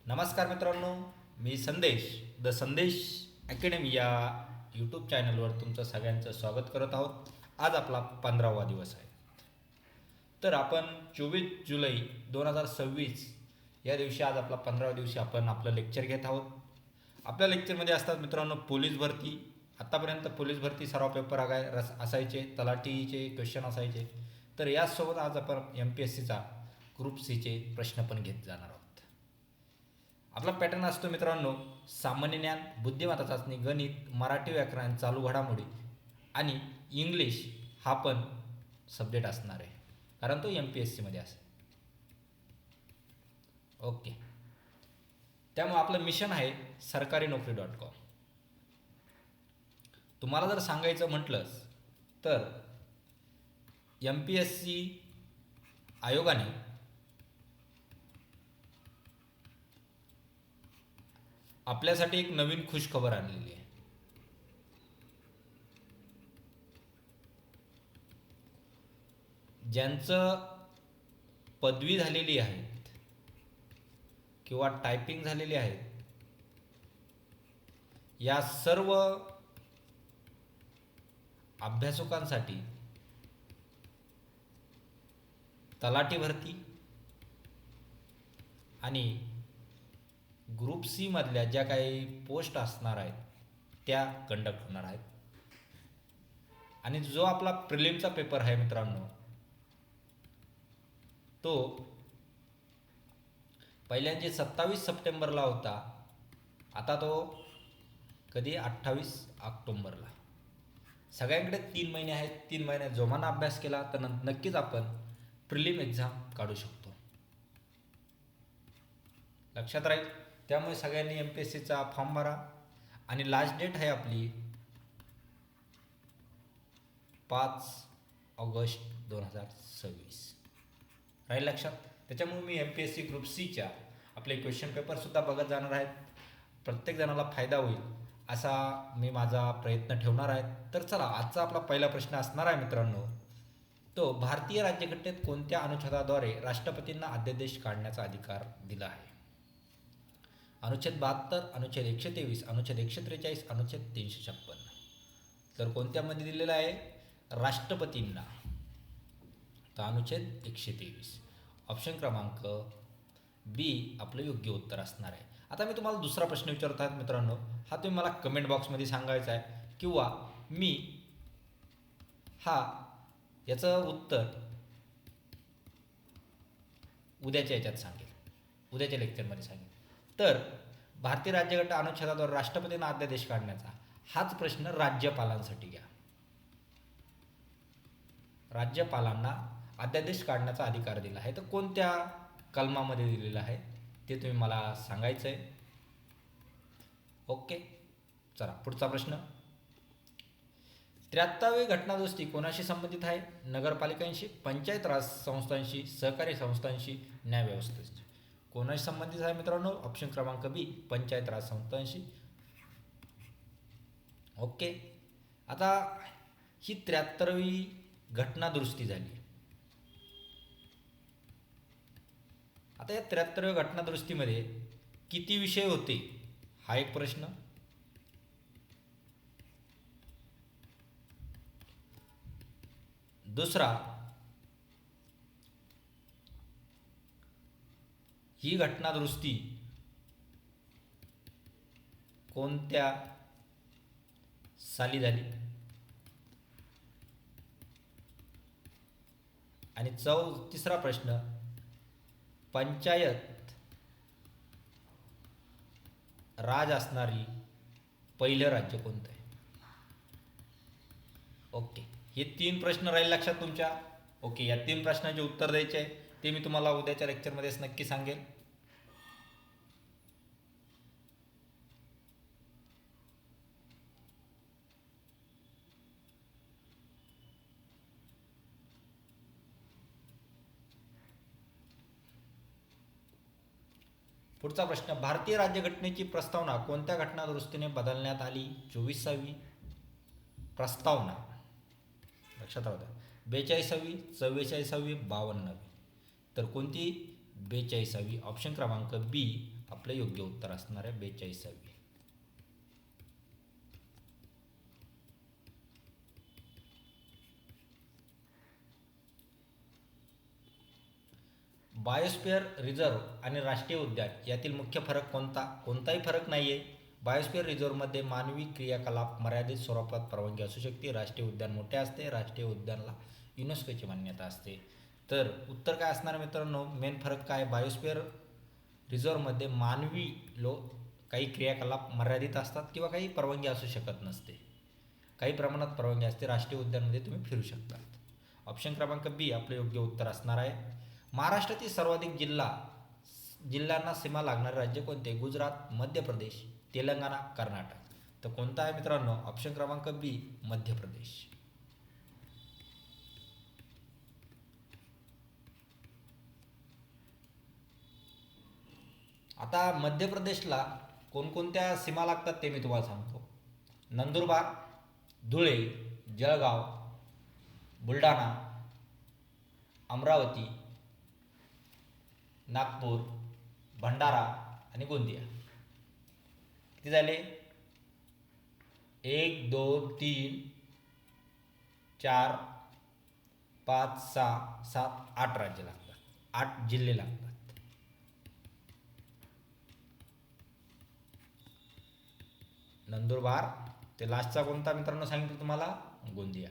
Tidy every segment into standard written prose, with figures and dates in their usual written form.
नमस्कार मित्रांनो, मी संदेश द संदेश अकॅडमी या यूट्यूब चॅनलवर तुमचं सगळ्यांचं स्वागत करत आहोत. आज आपला 15वा दिवस आहे. तर आपण 24 जुलै 2026 या दिवशी आज आपला 15वा दिवशी आपण आपलं लेक्चर घेत आहोत. आपल्या लेक्चरमध्ये असतात मित्रांनो पोलीस भरती. आत्तापर्यंत पोलीस भरती सराव पेपर असायचे, तलाठीचे क्वेश्चन असायचे. तर यासोबत आज आपण MPSCचा ग्रुप सीचे प्रश्न पण घेत जाणार आहोत. आपला पॅटर्न असतो मित्रांनो, सामान्य ज्ञान, बुद्धिमत्ता चाचणी, गणित, मराठी व्याकरण, चालू घडामोडी आणि इंग्लिश हा पण सब्जेक्ट असणार आहे, कारण तो MPSCमध्ये असेल. ओके, त्यामुळे आपलं मिशन आहे सरकारीनोकरी.com. तुम्हाला जर सांगायचं म्हटलंच तर MPSC आयोगाने आपल्यासाठी एक नवीन खुशखबर आणलेली आहे. ज्यांचं पदवी झालेली आहे किंवा टायपिंग झालेली आहे, या सर्व अभ्यासकांसाठी तलाठी भरती आणि ग्रुप सी मधल्या ज्या काही पोस्ट असणार आहेत त्या कंडक्ट होणार आहेत. आणि जो आपला प्रिलिमचा पेपर आहे मित्रांनो, तो पहिल्यांदा 27 सप्टेंबरला होता, आता तो कधी 28 ऑक्टोंबरला. सगळ्यांकडे 3 महिने आहेत. 3 महिन्यात जोमानं अभ्यास केला तर नक्कीच आपण प्रिलिम एक्झाम काढू शकतो. लक्षात राहील. त्यामुळे सगळ्यांनी MPSCचा फॉर्म भरा आणि लास्ट डेट आहे आपली 5 ऑगस्ट 2026. राहील लक्षात. त्याच्यामुळे मी MPSC ग्रुप सीच्या आपले क्वेश्चन पेपरसुद्धा बघत जाणार आहेत. प्रत्येक जणाला फायदा होईल असा मी माझा प्रयत्न ठेवणार आहे. तर चला, आजचा आपला पहिला प्रश्न असणार आहे मित्रांनो, तो भारतीय राज्यघटनेत कोणत्या अनुच्छेदाद्वारे राष्ट्रपतींना अध्यादेश काढण्याचा अधिकार दिला आहे? अनुच्छेद 72, अनुच्छेद 123, अनुच्छेद 143, अनुच्छेद 356. तर कोणत्यामध्ये दिलेलं आहे? राष्ट्रपतींना. तर अनुच्छेद 123. ऑप्शन क्रमांक बी आपलं योग्य उत्तर असणार आहे. आता मी तुम्हाला दुसरा प्रश्न विचारत आहे मित्रांनो, हा तुम्ही मला कमेंट बॉक्समध्ये सांगायचा आहे किंवा मी याचं उत्तर उद्याच्या याच्यात सांगेल, उद्याच्या लेक्चरमध्ये सांगेल. तर भारतीय राज्यघटना अनुच्छेदाद्वारे राष्ट्रपतींना अध्यादेश काढण्याचा हाच प्रश्न राज्यपालांसाठी घ्या. राज्यपालांना अध्यादेश काढण्याचा अधिकार दिला आहे, तर कोणत्या कलमामध्ये दिलेला आहे ते तुम्ही मला सांगायचं आहे. ओके, चला पुढचा प्रश्न. 73वी घटनादुरुस्ती कोणाशी संबंधित आहे? नगरपालिकांशी, पंचायत राज संस्थांशी, सहकारी संस्थांशी, न्यायव्यवस्थेशी. कोणाशी संबंधित आहे मित्रांनो? ऑप्शन क्रमांक बी, पंचायत राज संस्थांशी. ओके, आता ही 73वी घटनादुरुस्ती झाली. आता या 73व्या घटनादुरुस्तीमध्ये किती विषय होते हा एक प्रश्न. दुसरा, ही घटनादुरुस्ती कोणत्या साली झाली? आणि तिसरा प्रश्न, पंचायत राज असणारी पहिलं राज्य कोणतं आहे? ओके, हे 3 प्रश्न राहील लक्षात तुमच्या. ओके, या 3 प्रश्नांचे उत्तर द्यायचे आहे ते मी तुम्हाला उद्याच्या लेक्चरमध्येच नक्की सांगेल. पुढचा प्रश्न, भारतीय राज्यघटनेची प्रस्तावना कोणत्या घटनादुरुस्तीने बदलण्यात आली? 24वी प्रस्तावना. लक्षात राहू द्या. 42वी, 44वी, 52वी. तर कोणती 42वी? ऑप्शन क्रमांक बी आपलं योग्य उत्तर असणार आहे 42वी. बायोस्फिअर रिझर्व आणि राष्ट्रीय उद्यान यातील मुख्य फरक कोणता? कोणताही फरक नाही आहे. बायोस्फिअर रिझर्वमध्ये मानवी क्रियाकलाप मर्यादित स्वरूपात परवानगी असू शकते. राष्ट्रीय उद्यान मोठे असते. राष्ट्रीय उद्यानाला युनेस्कोची मान्यता असते. तर उत्तर काय असणार मित्रांनो? मेन फरक काय? बायोस्फिअर रिझर्वमध्ये मानवी काही क्रियाकलाप मर्यादित असतात किंवा काही परवानगी असू शकत नसते. काही प्रमाणात परवानगी असते. राष्ट्रीय उद्यानमध्ये तुम्ही फिरू शकता. ऑप्शन क्रमांक बी आपलं योग्य उत्तर असणार आहे. महाराष्ट्रातील सर्वाधिक जिल्ह्यांना सीमा लागणारे राज्य कोणते? गुजरात, मध्य प्रदेश, तेलंगणा, कर्नाटक. तर कोणता आहे मित्रांनो? ऑप्शन क्रमांक बी मध्य प्रदेश. आता मध्य प्रदेशला कोणकोणत्या सीमा लागतात ते मी तुम्हाला सांगतो. नंदुरबार, धुळे, जळगाव, बुलढाणा, अमरावती, नागपूर, भंडारा आणि गोंदिया. किती झाले? 1 2 3 4 5 6 7 8 राज्य लागतात. 8 जिल्हे लागतात. नंदुरबार ते लास्टचा कोणता मित्रांनो सांगितलं तुम्हाला? गोंदिया.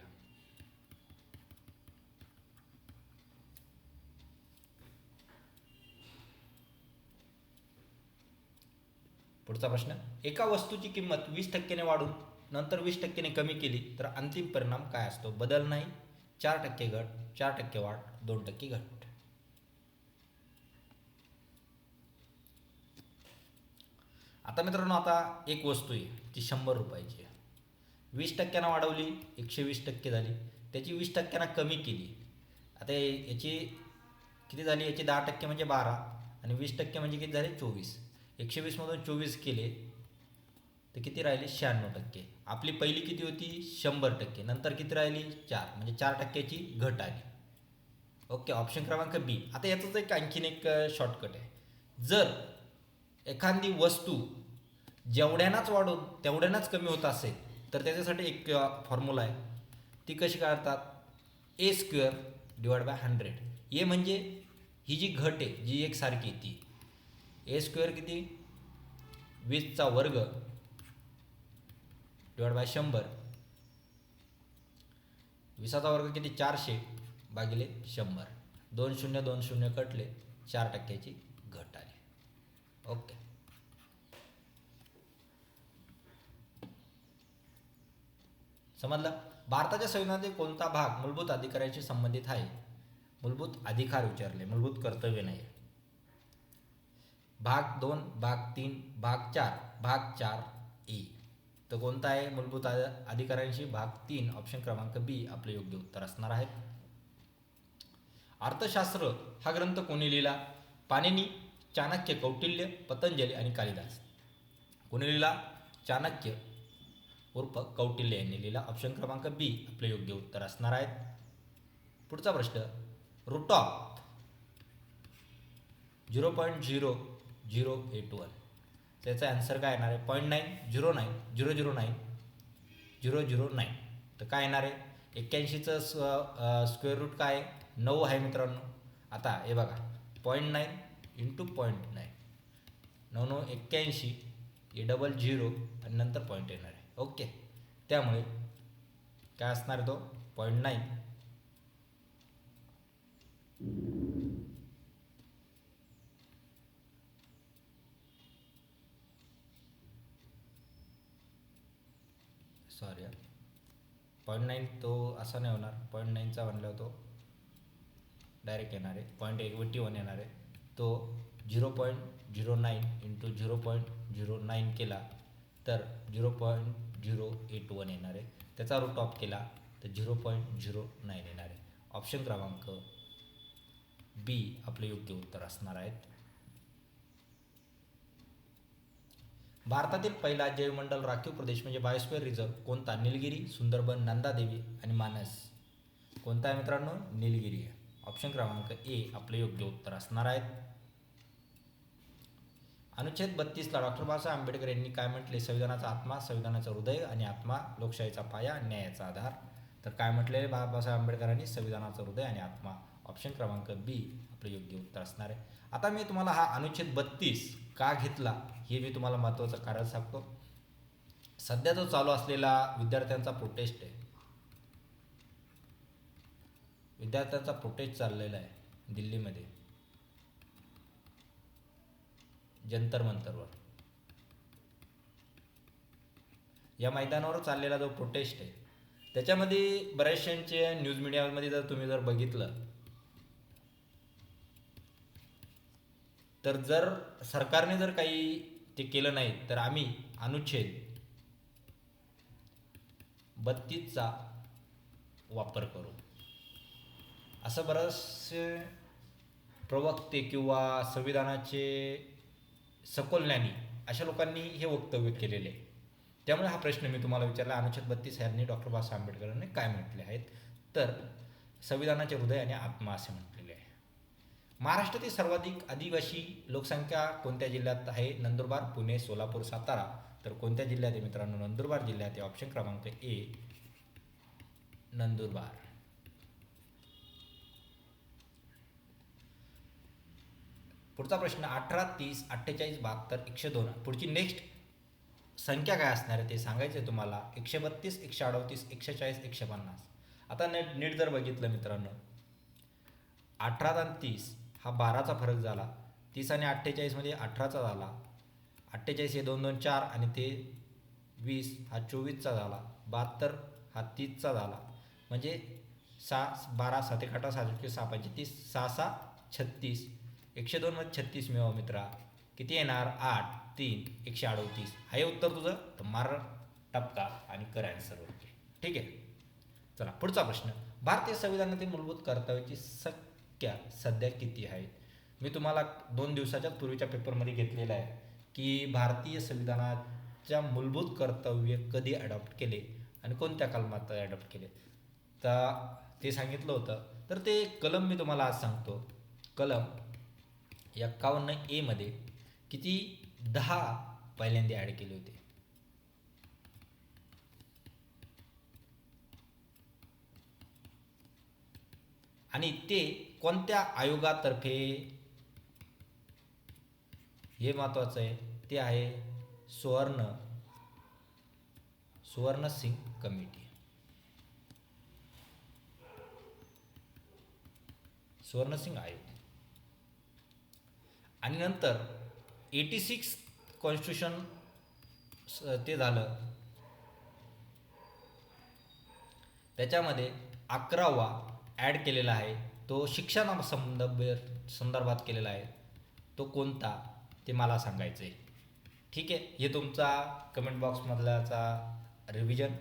पुढचा प्रश्न. एका वस्तूची किंमत 20% वाढून नंतर 20% कमी केली तर अंतिम परिणाम काय असतो? बदल नाही, 4% घट, 4% वाढ, 2% घट. आता मित्रांनो आता एक वस्तू आहे ती 100 रुपयाची आहे. 20% वाढवली 120% झाली. त्याची 20% कमी केली. आता याची किती झाली? याची 10% म्हणजे 12 आणि 20% म्हणजे किती झाले? 24. 120 मधून 24 केले तर किती राहिले? 96%. आपली पहिली किती होती? 100%. नंतर किती राहिली? 4 म्हणजे 4%ची घट आली. ओके. ऑप्शन क्रमांक बी. आता याचाच एक आणखीन एक शॉर्टकट आहे. जर एखादी वस्तू जेवढ्यानाच वाढून तेवढ्यानाच कमी होत असेल तर त्याच्यासाठी एक फॉर्म्युला आहे. ती कशी काढतात? A² / 100. ए म्हणजे ही जी घट आहे जी एकसारखी ती. A² किती? 20चा वर्ग / 100. 20चा वर्ग किती? 400 भागिले 100. 2 0 2 0 कटले, 4%ची घट आली. ओके. समजलं? भारताच्या संविधानातील कोणता भाग मूलभूत अधिकारांशी संबंधित आहे? मूलभूत अधिकार विचारले, मूलभूत कर्तव्य नाही. भाग 2, भाग 3, भाग 4, भाग 4A. तर कोणता आहे मूलभूत अधिकारांशी? भाग 3. ऑप्शन क्रमांक बी आपले योग्य उत्तर असणार आहे. अर्थशास्त्र हा ग्रंथ कोणी लिहिला? पाणिनी, चाणक्य, कौटिल्य, पतंजली आणि कालिदास. कोणी लिहिला? चाणक्य उर्फ कौटिल्य यांनी लिहिला. ऑप्शन क्रमांक बी आपले योग्य उत्तर असणार आहे. पुढचा प्रश्न. Root of 0.0081. त्याचा आन्सर काय येणार आहे? 0.909 009. तर काय येणार आहे? 81चं स्क्वेअर रूट काय आहे? 9 आहे मित्रांनो. आता हे बघा 0.9 × 0.9 9 9 81 हे डबल 0 आणि नंतर पॉईंट येणार आहे. ओके. त्यामुळे काय असणार आहे तो? 0.9 सॉरी 0.9 तो असा नाही होणार. 0.9चा म्हणल्यावर तो डायरेक्ट येणार आहे. 0.81 येणार आहे. तो 0.09 × 0.09 केला तर 0.081 येणार आहे. त्याचा रूट ऑफ केला तर 0.09 येणार आहे. ऑप्शन क्रमांक बी आपले योग्य उत्तर असणार आहेत. भारतातील पहिला जैवमंडल राखीव प्रदेश म्हणजे बायोस्फिअर रिझर्व कोणता? निलगिरी, सुंदरबन, नंदादेवी आणि मानस. कोणता आहे मित्रांनो? निलगिरी आहे. ऑप्शन क्रमांक ए आपले योग्य उत्तर असणार आहेत. अनुच्छेद 32ला डॉक्टर बाबासाहेब आंबेडकर यांनी काय म्हटले? संविधानाचा आत्मा, संविधानाचं हृदय आणि आत्मा, लोकशाहीचा पाया, न्यायाचा आधार. तर काय म्हटले बाबासाहेब आंबेडकरांनी? संविधानाचं हृदय आणि आत्मा. ऑप्शन क्रमांक बी आपलं योग्य उत्तर असणार आहे. आता मी तुम्हाला हा अनुच्छेद 32 का घेतला हे मी तुम्हाला महत्त्वाचं कारण सांगतो. सध्या जो चालू असलेला विद्यार्थ्यांचा प्रोटेस्ट आहे, विद्यार्थ्यांचा प्रोटेस्ट चाललेला आहे दिल्लीमध्ये जंतर मंतरवर. या मैदानावर चाललेला जो प्रोटेस्ट आहे त्याच्यामध्ये बऱ्याचशांचे न्यूज मीडियामध्ये तुम्ही जर बघितलं तर जर सरकारने जर काही ते केलं नाही तर आम्ही अनुच्छेद 32चा वापर करू, असं बरेचसे प्रवक्ते किंवा संविधानाचे सखोल ज्ञानी अशा लोकांनी हे वक्तव्य केलेले आहे. त्यामुळे हा प्रश्न मी तुम्हाला विचारला, अनुच्छेद 32 यांनी डॉक्टर बाबासाहेब आंबेडकरांनी काय म्हटले आहेत? तर संविधानाचे हृदय आणि आत्मा असे म्हटलेले आहे. महाराष्ट्रातील सर्वाधिक आदिवासी लोकसंख्या कोणत्या जिल्ह्यात आहे? नंदुरबार, पुणे, सोलापूर, सातारा. तर कोणत्या जिल्ह्यात आहे मित्रांनो? नंदुरबार जिल्ह्यात आहे. ऑप्शन क्रमांक ए नंदुरबार. पुढचा प्रश्न 18, 30, 48, 72, 102. पुढची नेक्स्ट संख्या काय असणार आहे ते सांगायचं आहे तुम्हाला. 132, 138, 140, 150. आता नीट जर बघितलं मित्रांनो, 18 आणि 30 हा 12चा फरक झाला, 30 आणि 48 मध्ये 18चा झाला, 48 हे 2 2 4 आणि ते 20 हा 24चा झाला, 72 हा 30चा झाला. म्हणजे 6 12 7 1 18 7 21 6 35 6 6 36. 102 मध्ये 36 मिळवा मित्रा, किती येणार? 8 3 138. हे उत्तर तुझं. तर मार टपका आणि कर आन्सर ओके. ठीक आहे. चला पुढचा प्रश्न. भारतीय संविधानातील मूलभूत कर्तव्याची संख्या सध्या किती आहे? मी तुम्हाला 2 दिवसाच्या पूर्वीच्या पेपरमध्ये घेतलेला आहे की भारतीय संविधानाच्या मूलभूत कर्तव्य कधी अडॉप्ट केले आणि कोणत्या कलमात अडॉप्ट केले, तर ते सांगितलं होतं. तर ते कलम मी तुम्हाला आज सांगतो. कलम 51A मध्ये किती 10 पहिल्यांदा ॲड केले होते. आणि ते कोणत्या आयोगातर्फे, हे महत्वाचं आहे, ते आहे सुवर्ण सिंग कमिटी. सुवर्ण सिंग आयोग. आणि नंतर 86 कॉन्स्टिट्यूशन ते झालं, त्याच्यामध्ये 11वा ॲड केलेला आहे, तो शिक्षणा संदर्भात केलेला आहे. तो कोणता ते मला सांगायचं आहे. ठीक आहे. हे तुमचा कमेंट बॉक्समधल्याचा रिव्हिजन.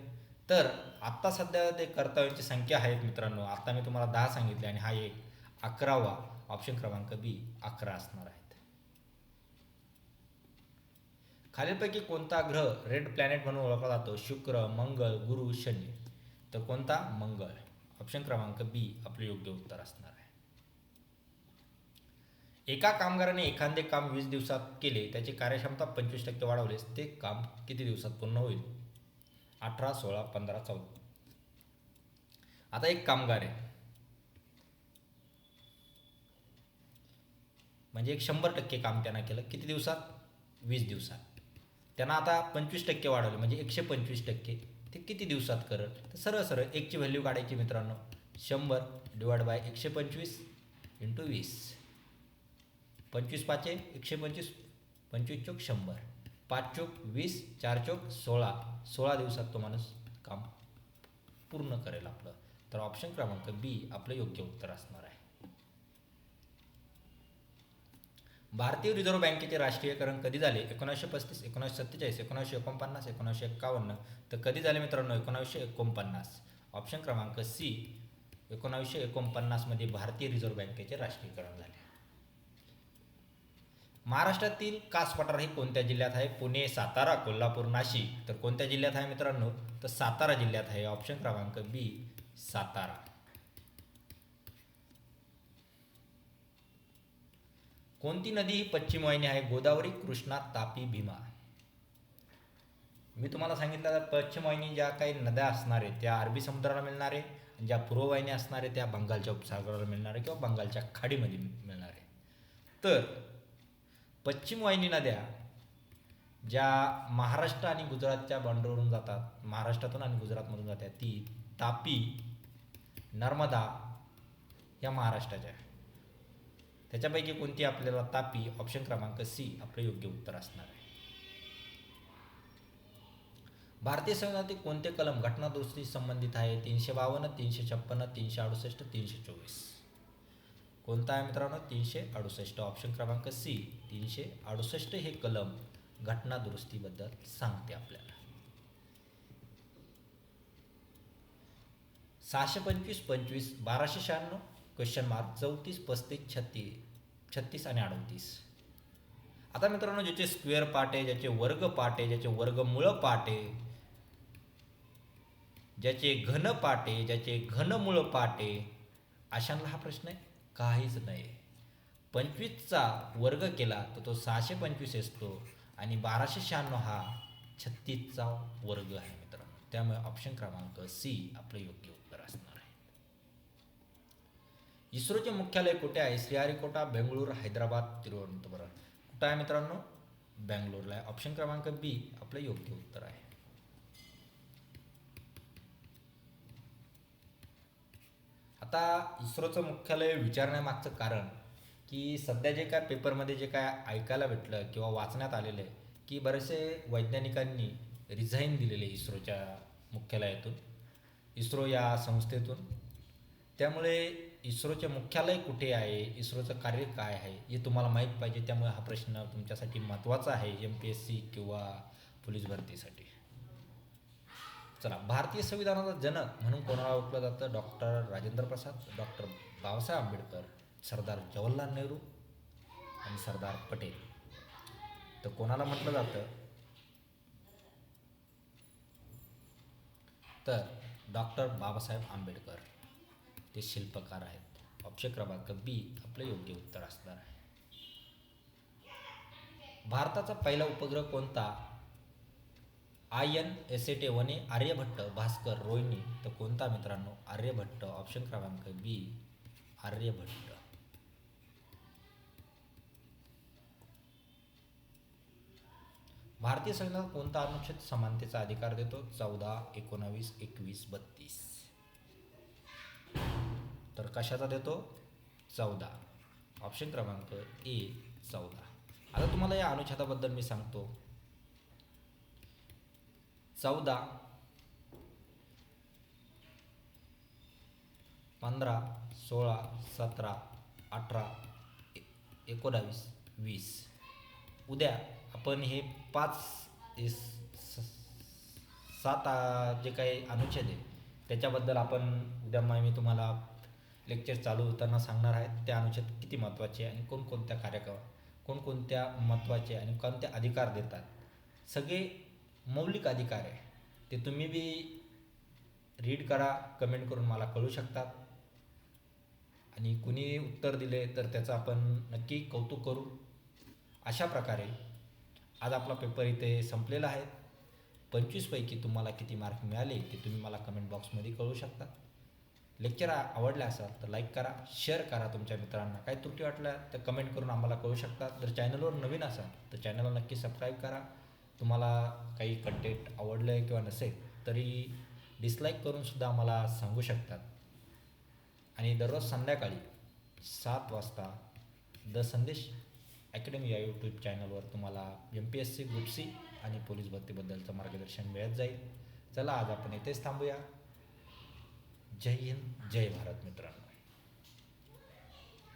तर आत्ता सध्या ते कर्तव्यांची संख्या आहेत मित्रांनो, आता मी तुम्हाला 10 सांगितले आणि हा एक 11वा. ऑप्शन क्रमांक बी 11 असणार आहेत. खालीलपैकी कोणता ग्रह रेड प्लॅनेट म्हणून ओळखला जातो? शुक्र, मंगळ, गुरु, शनी. तर कोणता? मंगळ. ऑप्शन क्रमांक बी आपले योग्य उत्तर असणार आहे. एका कामगाराने एखादे काम 20 दिवसात केले, त्याची कार्यक्षमता 25% वाढवल्यास ते काम किती दिवसात पूर्ण होईल? 18, 16, 15, 14. आता एक कामगार आहे, म्हणजे एक 100% काम त्यानं केलं, किती दिवसात? 20 दिवसात. त्यांना आता 25% वाढवले म्हणजे 125%, ते किती दिवसात करत? तर सरळ सरळ एकची व्हॅल्यू काढायची मित्रांनो. 100 डिवाइड बाय 125 इंटू 20. 25 पाचे 125, 25 चोक 100, 5 चोक 20, 4 चोक 16. 16 दिवसात तो माणूस काम पूर्ण करेल आपलं. तर ऑप्शन क्रमांक बी आपलं योग्य उत्तर असणार आहे. भारतीय रिझर्व्ह बँकेचे राष्ट्रीयकरण कधी झाले? 1935, 1947, 1949, 1951. तर कधी झाले मित्रांनो? 1949. ऑप्शन क्रमांक सी 1949 मध्ये भारतीय रिझर्व्ह बँकेचे राष्ट्रीयकरण झाले. महाराष्ट्रातील कास पठार हे कोणत्या जिल्ह्यात आहे? पुणे, सातारा, कोल्हापूर, नाशिक. तर कोणत्या जिल्ह्यात आहे मित्रांनो? तर सातारा जिल्ह्यात आहे. ऑप्शन क्रमांक बी सातारा. कोणती नदी ही पश्चिम वाहिनी आहे? गोदावरी, कृष्णा, तापी, भीमा. मी तुम्हाला सांगितलं तर पश्चिम वाहिनी ज्या काही नद्या असणार आहेत त्या अरबी समुद्राला मिळणार आहे, आणि ज्या पूर्व वाहिनी असणार आहे त्या बंगालच्या उपसागराला मिळणार आहे किंवा बंगालच्या खाडीमध्ये मिळणार आहे. तर पश्चिम वाहिनी नद्या ज्या महाराष्ट्र आणि गुजरातच्या बॉर्डरवरून जातात, महाराष्ट्रातून आणि गुजरातमधून जातात, ती तापी, नर्मदा या महाराष्ट्राच्या. त्याच्यापैकी कोणती आपल्याला? तापी. ऑप्शन क्रमांक सी आपलं योग्य उत्तर असणार आहे. भारतीय संविधानातील कोणते कलम घटना दुरुस्ती संबंधित आहे? 352, 356, 368, 324. कोणता आहे मित्रांनो? 368. ऑप्शन क्रमांक सी 368 हे कलम घटना दुरुस्तीबद्दल सांगते आपल्याला. 625, 25, 1296, क्वेश्चन मार्क, 34, 35, 36 आणि 38. आता मित्रांनो, ज्याचे स्क्वेअर पार्ट आहे, ज्याचे वर्ग पार्ट आहे, ज्याचे वर्गमूळ पार्ट आहे, ज्याचे घन पार्ट आहे, ज्याचे घनमूळ पार्ट आहे, अशांना हा प्रश्न आहे काहीच नाही. 25चा वर्ग केला तर तो 625 असतो आणि 1296 हा 36चा वर्ग आहे मित्रांनो. त्यामुळे ऑप्शन क्रमांक सी आपलं योग्य उत्तर असणार आहे. इस्रोचे मुख्यालय कुठे आहे? श्रीहरिकोटा, बेंगळूर, हैदराबाद, तिरुवनंतपुरम. कुठं आहे मित्रांनो? बेंगळूरला आहे. ऑप्शन क्रमांक बी आपलं योग्य उत्तर आहे. आता इस्रोचं मुख्यालय विचारण्यामागचं कारण की सध्या जे काय पेपरमध्ये जे काय ऐकायला भेटलं किंवा वाचण्यात आलेलं आहे की बरेचसे वैज्ञानिकांनी रिझाईन दिलेले इस्रोच्या मुख्यालयातून, इस्रो या संस्थेतून. त्यामुळे इस्रोचे मुख्यालय कुठे आहे, इस्रोचं कार्य काय आहे हे तुम्हाला माहीत पाहिजे. त्यामुळे हा प्रश्न तुमच्यासाठी महत्त्वाचा आहे MPSC किंवा पोलीस भरतीसाठी. चला, भारतीय संविधानाचा जनक म्हणून कोणाला ओळखलं जातं? डॉक्टर राजेंद्र प्रसाद, डॉक्टर बाबासाहेब आंबेडकर, सरदार जवाहरलाल नेहरू आणि सरदार पटेल. तर कोणाला म्हटलं जातं? तर डॉक्टर बाबासाहेब आंबेडकर. ते शिल्पकार आहेत. ऑप्शन क्रमांक बी आपलं योग्य उत्तर असणार आहे. भारताचा पहिला उपग्रह कोणता? INSAT-1 आर्यभट्ट, भास्कर, रोहिणी. तर कोणता मित्रांनो? आर्यभट्ट. ऑप्शन क्रमांक बी आर्यभट्ट. भारतीय संविधान कोणता अनुच्छेद समानतेचा अधिकार देतो? 14, 19, 21, 32. तर कशाचा देतो? 14. ऑप्शन क्रमांक ए 14. आता तुम्हाला या अनुच्छेदाबद्दल मी सांगतो. 14, 15, 16, 17, 18, 19, 20. उद्या आपण हे 7 जे काही अनुच्छेद आहे त्याच्याबद्दल आपण उद्या मी तुम्हाला लेक्चर चालू होताना सांगणार आहे. त्या अनुच्छेद किती महत्त्वाचे आणि कोणकोणत्या कोणकोणत्या महत्त्वाचे आणि कोणते अधिकार देतात. सगळे मौलिक अधिकार आहे ते तुम्ही बी रीड करा, कमेंट करून मला कळू शकतात. आणि कुणी उत्तर दिले तर त्याचं आपण नक्की कौतुक करू. अशा प्रकारे आज आपला पेपर इथे संपलेला आहे. 25 पैकी तुम्हाला किती मार्क मिळाले ते तुम्ही मला कमेंट बॉक्समध्ये कळू शकता. लेक्चर आवडला असेल तर लाईक करा, शेअर करा तुमच्या मित्रांना. काही त्रुटी वाटल्या तर कमेंट करून आम्हाला कळू शकतात. जर चॅनलवर नवीन असाल तर चॅनलला नक्की सबस्क्राईब करा. तुम्हाला काही कंटेंट आवडलं आहे किंवा नसेल तरी डिसलाईक करूनसुद्धा आम्हाला सांगू शकतात. आणि दररोज संध्याकाळी 7 वाजता द संदेश अकॅडमी या यूट्यूब चॅनलवर तुम्हाला MPSC ग्रुप C आणि पोलीस भरतीबद्दलचं मार्गदर्शन मिळत जाईल. चला, आज आपण इथेच थांबूया. जय हिंद, जय भारत मित्रांनो.